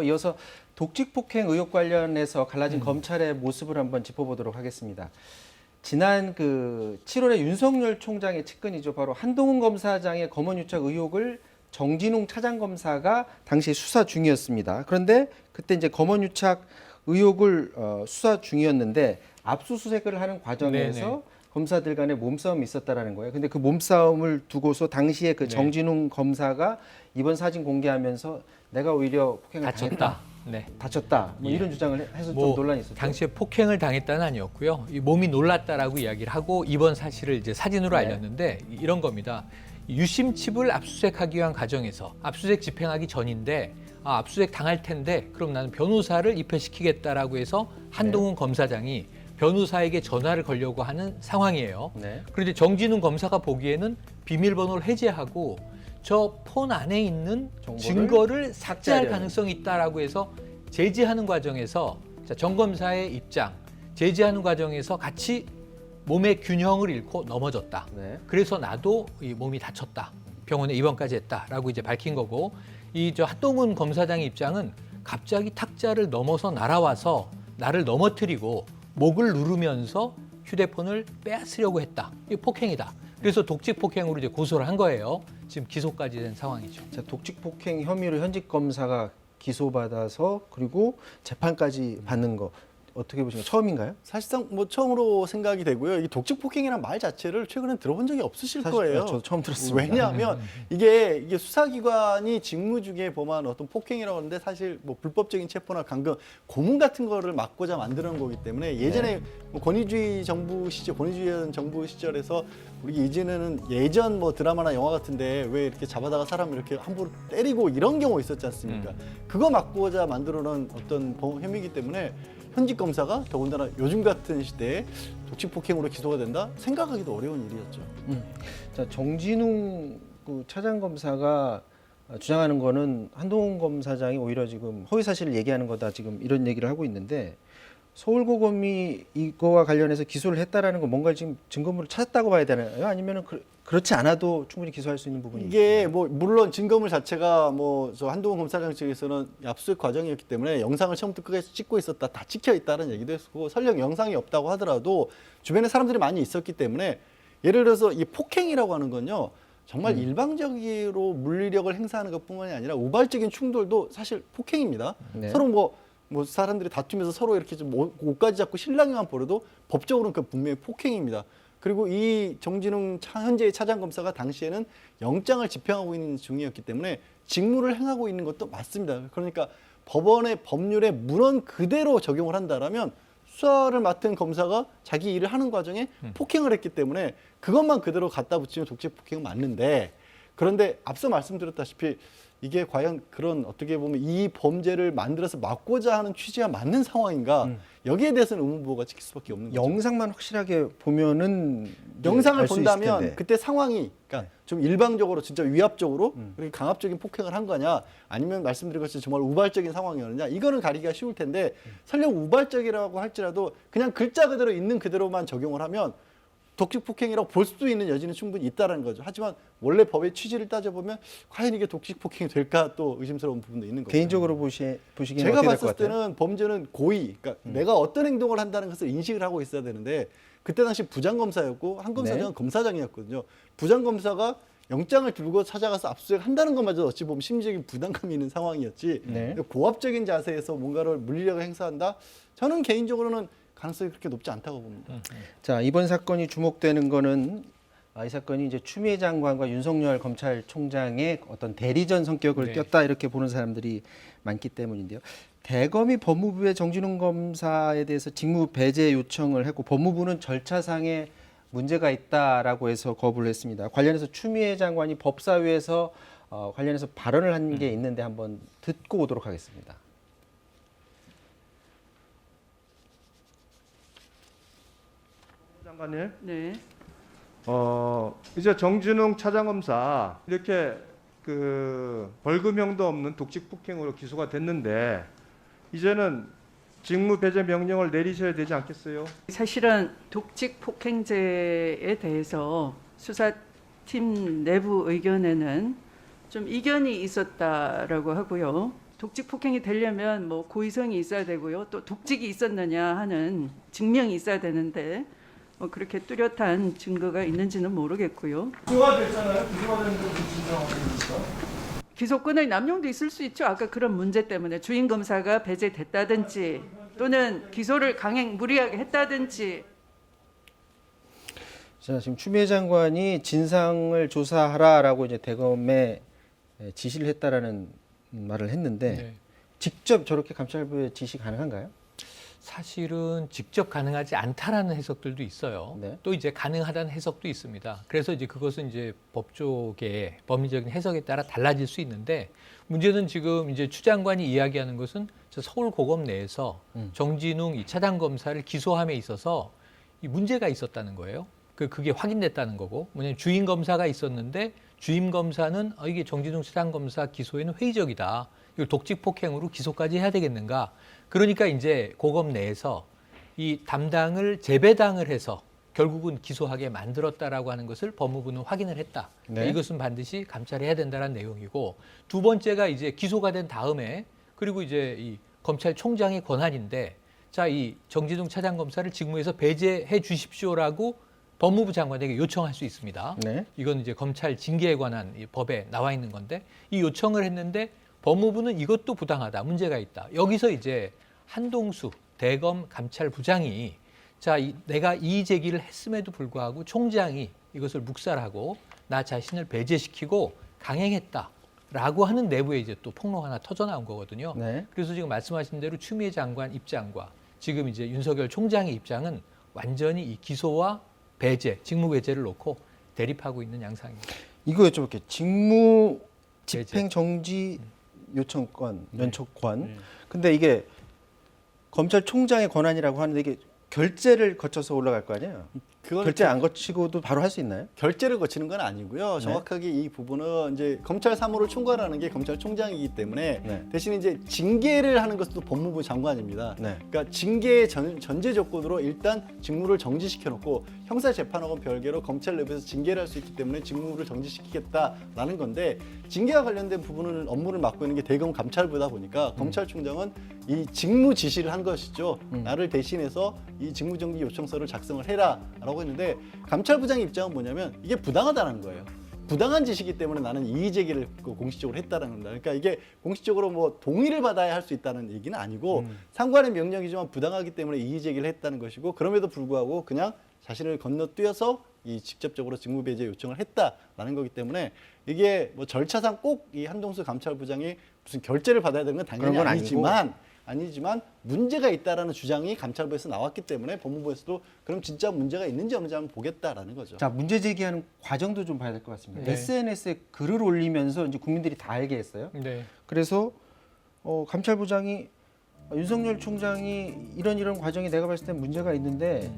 이어서 독직폭행 의혹 관련해서 갈라진 검찰의 모습을 한번 짚어보도록 하겠습니다. 지난 7월에 윤석열 총장의 측근이죠. 바로 한동훈 검사장의 검언유착 의혹을 정진웅 차장검사가 당시 수사 중이었습니다. 그런데 그때 이제 검언유착 의혹을 수사 중이었는데 압수수색을 하는 과정에서 네네. 검사들 간에 몸싸움이 있었다라는 거예요. 근데 그 몸싸움을 두고서 당시에 그 네. 정진웅 검사가 이번 사진 공개하면서 내가 오히려 폭행을 다쳤다. 당했다. 네. 다쳤다. 뭐 예. 이런 주장을 해서 좀 논란이 있었죠. 당시에 폭행을 당했다는 아니었고요. 이 몸이 놀랐다라고 이야기를 하고 이번 사실을 이제 사진으로 네. 알렸는데 이런 겁니다. 유심칩을 압수수색하기 위한 과정에서 압수수색 집행하기 전인데 압수수색 당할 텐데 그럼 나는 변호사를 입회시키겠다라고 해서 한동훈 검사장이 변호사에게 전화를 걸려고 하는 상황이에요. 네. 그런데 정진웅 검사가 보기에는 비밀번호를 해제하고 저 폰 안에 있는 증거를 삭제할 삭제하려는. 가능성이 있다라고 해서 제지하는 과정에서 정 검사의 입장, 제지하는 과정에서 같이 몸의 균형을 잃고 넘어졌다. 네. 그래서 나도 이 몸이 다쳤다. 병원에 입원까지 했다라고 이제 밝힌 거고 이 한동훈 검사장의 입장은 갑자기 탁자를 넘어서 날아와서 나를 넘어뜨리고 목을 누르면서 휴대폰을 빼앗으려고 했다. 이 폭행이다. 그래서 독직 폭행으로 이제 고소를 한 거예요. 지금 기소까지 된 상황이죠. 자, 독직폭행 혐의로 현직 검사가 기소받아서 그리고 재판까지 받는 거 어떻게 보십니까? 처음인가요? 사실상 뭐 처음으로 생각이 되고요. 이 독직 폭행이라는 말 자체를 최근에 들어본 적이 없으실 사실 거예요. 저도 처음 들었습니다. 왜냐하면 이게 수사기관이 직무 중에 범한 어떤 폭행이라고 하는데 사실 뭐 불법적인 체포나 감금, 고문 같은 거를 막고자 만드는 거기 때문에 예전에 뭐 권위주의 정부 시절에서 우리 이제는 예전 뭐 드라마나 영화 같은데 왜 이렇게 잡아다가 사람 이렇게 함부로 때리고 이런 경우 있었지 않습니까? 그거 막고자 만들어놓은 어떤 혐의이기 때문에 현직 검사가 더군다나 요즘 같은 시대에 독직 폭행으로 기소가 된다? 생각하기도 어려운 일이었죠. 자, 정진웅 차장 검사가 주장하는 거는 한동훈 검사장이 오히려 지금 허위 사실을 얘기하는 거다 지금 이런 얘기를 하고 있는데 서울고검이 이거와 관련해서 기소를 했다라는 건 뭔가 지금 증거물을 찾았다고 봐야 되나요? 아니면은 그렇지 않아도 충분히 기소할 수 있는 부분이 이게 뭐 물론 증거물 자체가 뭐 저 한동훈 검사장 측에서는 압수수색 과정이었기 때문에 영상을 처음부터 끝까지 찍고 있었다, 다 찍혀 있다는 얘기도 했고 설령 영상이 없다고 하더라도 주변에 사람들이 많이 있었기 때문에 예를 들어서 이 폭행이라고 하는 건요 정말 일방적으로 물리력을 행사하는 것뿐만이 아니라 우발적인 충돌도 사실 폭행입니다. 네. 서로 뭐 사람들이 다투면서 서로 이렇게 좀 옷까지 잡고 실랑이만 벌여도 법적으로는 그 분명히 폭행입니다. 그리고 이 정진웅 현재의 차장검사가 당시에는 영장을 집행하고 있는 중이었기 때문에 직무를 행하고 있는 것도 맞습니다. 그러니까 법원의 법률에 문헌 그대로 적용을 한다라면 수사를 맡은 검사가 자기 일을 하는 과정에 폭행을 했기 때문에 그것만 그대로 갖다 붙이면 독직 폭행은 맞는데 그런데 앞서 말씀드렸다시피 이게 과연 그런 어떻게 보면 이 범죄를 만들어서 막고자 하는 취지가 맞는 상황인가 여기에 대해서는 의문부호가 찍힐 수밖에 없는 거죠. 영상만 확실하게 보면은 영상을 알 수 있을 본다면 텐데. 그때 상황이 그러니까 좀 일방적으로 진짜 위압적으로 그렇게 강압적인 폭행을 한 거냐 아니면 말씀드린 것처럼 정말 우발적인 상황이었느냐 이거는 가리기가 쉬울 텐데 설령 우발적이라고 할지라도 그냥 글자 그대로 있는 그대로만 적용을 하면 독직 폭행이라고 볼 수도 있는 여지는 충분히 있다는 거죠. 하지만 원래 법의 취지를 따져보면 과연 이게 독직 폭행이 될까 또 의심스러운 부분도 있는 거죠. 개인적으로 보시기에는 제가 어떻게 될 봤을 것 같아요? 때는 범죄는 고의, 그러니까 내가 어떤 행동을 한다는 것을 인식을 하고 있어야 되는데 그때 당시 부장검사였고 한 검사장은 네. 검사장이었거든요. 부장검사가 영장을 들고 찾아가서 압수수색 한다는 것마저 어찌 보면 심리적인 부담감이 있는 상황이었지 네. 고압적인 자세에서 뭔가를 물리력을 행사한다? 저는 개인적으로는 가능성이 그렇게 높지 않다고 봅니다. 자, 이번 사건이 주목되는 거는 이 사건이 이제 추미애 장관과 윤석열 검찰총장의 어떤 대리전 성격을 네. 띄었다 이렇게 보는 사람들이 많기 때문인데요. 대검이 법무부의 정진웅 검사에 대해서 직무 배제 요청을 했고 법무부는 절차상에 문제가 있다라고 해서 거부를 했습니다. 관련해서 추미애 장관이 법사위에서 관련해서 발언을 한 게 있는데 한번 듣고 오도록 하겠습니다. 장관님, 네. 이제 정진웅 차장검사 이렇게 벌금형도 없는 독직 폭행으로 기소가 됐는데 이제는 직무 배제 명령을 내리셔야 되지 않겠어요? 사실은 독직 폭행죄에 대해서 수사팀 내부 의견에는 좀 이견이 있었다라고 하고요. 독직 폭행이 되려면 뭐 고의성이 있어야 되고요. 또 독직이 있었느냐 하는 증명이 있어야 되는데 그렇게 뚜렷한 증거가 있는지는 모르겠고요. 기소가 됐잖아요. 기소가 됐는데 무슨 진정하고 있습니까? 기소권의 남용도 있을 수 있죠. 아까 그런 문제 때문에 주임 검사가 배제됐다든지 또는 기소를 무리하게 했다든지. 자, 지금 추미애 장관이 진상을 조사하라라고 이제 대검에 지시를 했다라는 말을 했는데 네. 직접 저렇게 감찰부에 지시 가능한가요? 사실은 직접 가능하지 않다라는 해석들도 있어요. 네. 또 이제 가능하다는 해석도 있습니다. 그래서 이제 그것은 이제 법조계의 법리적인 해석에 따라 달라질 수 있는데 문제는 지금 이제 추 장관이 이야기하는 것은 저 서울고검 내에서 정진웅 이 차장검사를 기소함에 있어서 이 문제가 있었다는 거예요. 그게 확인됐다는 거고, 뭐냐면 주임 검사가 있었는데 주임 검사는 이게 정진웅 차장검사 기소에는 회의적이다. 이걸 독직 폭행으로 기소까지 해야 되겠는가? 그러니까 이제 고검 내에서 이 담당을 재배당을 해서 결국은 기소하게 만들었다라고 하는 것을 법무부는 확인을 했다. 네. 이것은 반드시 감찰해야 된다는 내용이고, 두 번째가 이제 기소가 된 다음에 그리고 이제 이 검찰총장의 권한인데, 자, 이 정진웅 차장검사를 직무에서 배제해 주십시오라고 법무부 장관에게 요청할 수 있습니다. 네. 이건 이제 검찰 징계에 관한 이 법에 나와 있는 건데, 이 요청을 했는데 법무부는 이것도 부당하다, 문제가 있다. 여기서 이제 한동수 대검 감찰부장이 자, 내가 이의 제기를 했음에도 불구하고 총장이 이것을 묵살하고 나 자신을 배제시키고 강행했다라고 하는 내부에 이제 또 폭로가 하나 터져 나온 거거든요. 네. 그래서 지금 말씀하신 대로 추미애 장관 입장과 지금 이제 윤석열 총장의 입장은 완전히 이 기소와 배제, 직무 배제를 놓고 대립하고 있는 양상입니다. 이거 여쭤볼게요. 직무 배제. 집행 정지 요청권, 네. 연초권. 근데 이게 검찰총장의 권한이라고 하는데 이게 결재를 거쳐서 올라갈 거 아니에요? 그걸 결재 안 거치고도 바로 할 수 있나요? 결재를 거치는 건 아니고요. 정확하게 이 부분은 이제 검찰 사무를 총괄하는 게 검찰총장이기 때문에 네. 대신 이제 징계를 하는 것도 법무부 장관입니다. 네. 그러니까 징계의 전제 조건으로 일단 직무를 정지시켜 놓고 형사 재판하고는 별개로 검찰 내부에서 징계를 할 수 있기 때문에 직무를 정지시키겠다라는 건데, 징계와 관련된 부분을 업무를 맡고 있는 게 대검 감찰부다 보니까 검찰총장은 이 직무 지시를 한 것이죠. 나를 대신해서 이 직무정지 요청서를 작성을 해라라고 했는데, 감찰부장 입장은 뭐냐면 이게 부당하다는 거예요. 부당한 지시이기 때문에 나는 이의 제기를 공식적으로 했다는 겁니다. 그러니까 이게 공식적으로 뭐 동의를 받아야 할 수 있다는 얘기는 아니고 상관의 명령이지만 부당하기 때문에 이의 제기를 했다는 것이고, 그럼에도 불구하고 그냥 자신을 건너뛰어서 이 직접적으로 직무 배제 요청을 했다라는 거기 때문에 이게 뭐 절차상 꼭 이 한동수 감찰부장이 무슨 결재를 받아야 되는 건 당연히 그런 건 아니지만 문제가 있다라는 주장이 감찰부에서 나왔기 때문에 법무부에서도 그럼 진짜 문제가 있는지 없는지 한번 보겠다라는 거죠. 자, 문제 제기하는 과정도 좀 봐야 될 것 같습니다. 네. SNS에 글을 올리면서 이제 국민들이 다 알게 했어요. 네. 그래서 감찰부장이 윤석열 총장이 이런 과정이 내가 봤을 때 문제가 있는데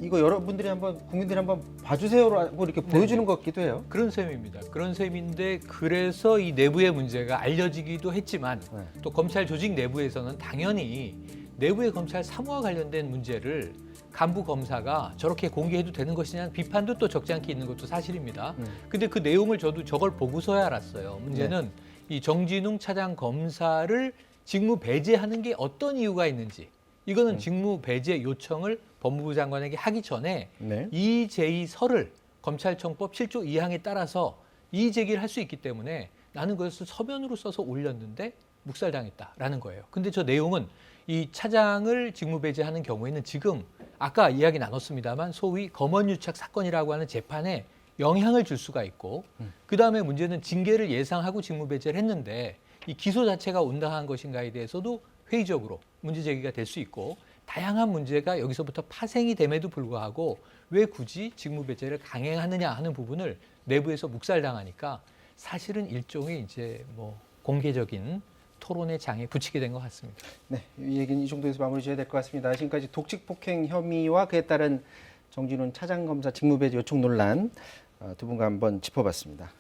이거 여러분들이 국민들이 한번 봐주세요라고 이렇게 보여주는 것 같기도 해요. 그런 셈입니다. 그런 셈인데 그래서 이 내부의 문제가 알려지기도 했지만 네. 또 검찰 조직 내부에서는 당연히 내부의 검찰 사무와 관련된 문제를 간부 검사가 저렇게 공개해도 되는 것이냐는 비판도 또 적지 않게 있는 것도 사실입니다. 근데 그 내용을 저도 저걸 보고서야 알았어요. 문제는 이 정진웅 차장 검사를 직무 배제하는 게 어떤 이유가 있는지, 이거는 직무 배제 요청을 법무부 장관에게 하기 전에 네. 이의제의서를 검찰청법 7조 2항에 따라서 이의제기를 할 수 있기 때문에 나는 그것을 서면으로 써서 올렸는데 묵살당했다라는 거예요. 근데 저 내용은 이 차장을 직무 배제하는 경우에는 지금 아까 이야기 나눴습니다만 소위 검언유착 사건이라고 하는 재판에 영향을 줄 수가 있고, 그다음에 문제는 징계를 예상하고 직무 배제를 했는데 이 기소 자체가 온당한 것인가에 대해서도 회의적으로 문제 제기가 될 수 있고, 다양한 문제가 여기서부터 파생이 됨에도 불구하고 왜 굳이 직무 배제를 강행하느냐 하는 부분을 내부에서 묵살당하니까 사실은 일종의 이제 뭐 공개적인 토론의 장에 붙이게 된 것 같습니다. 네, 이 얘기는 이 정도에서 마무리 지어야 될 것 같습니다. 지금까지 독직 폭행 혐의와 그에 따른 정진훈 차장검사 직무배제 요청 논란 두 분과 한번 짚어봤습니다.